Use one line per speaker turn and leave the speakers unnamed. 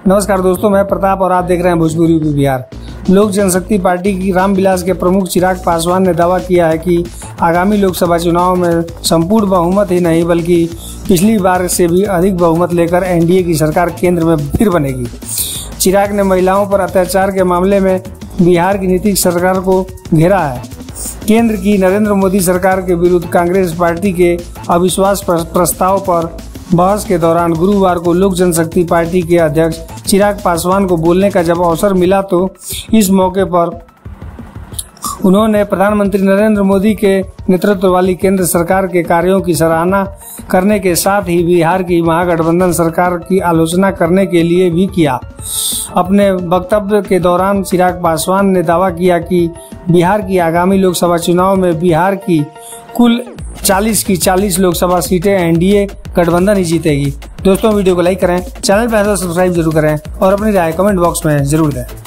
नमस्कार दोस्तों, मैं प्रताप और आप देख रहे हैं भोजपुरी यूपी बिहार। लोक जनशक्ति पार्टी की रामविलास के प्रमुख चिराग पासवान ने दावा किया है कि आगामी लोकसभा चुनाव में संपूर्ण बहुमत ही नहीं बल्कि पिछली बार से भी अधिक बहुमत लेकर एनडीए की सरकार केंद्र में फिर बनेगी। चिराग ने महिलाओं पर अत्याचार के मामले में बिहार की नीतीश सरकार को घेरा है। केंद्र की नरेंद्र मोदी सरकार के विरुद्ध कांग्रेस पार्टी के अविश्वास प्रस्ताव पर बहस के दौरान गुरुवार को लोक जनशक्ति पार्टी के अध्यक्ष चिराग पासवान को बोलने का जब अवसर मिला तो इस मौके पर उन्होंने प्रधानमंत्री नरेंद्र मोदी के नेतृत्व वाली केंद्र सरकार के कार्यों की सराहना करने के साथ ही बिहार की महागठबंधन सरकार की आलोचना करने के लिए भी किया। अपने वक्तव्य के दौरान चिराग पासवान ने दावा किया कि बिहार की आगामी लोकसभा चुनाव में बिहार की कुल 40 की 40 लोकसभा सीटें एनडीए गठबंधन ही जीतेगी। दोस्तों, वीडियो को लाइक करें, चैनल पर सब्सक्राइब जरूर करें और अपनी राय कमेंट बॉक्स में जरूर दें।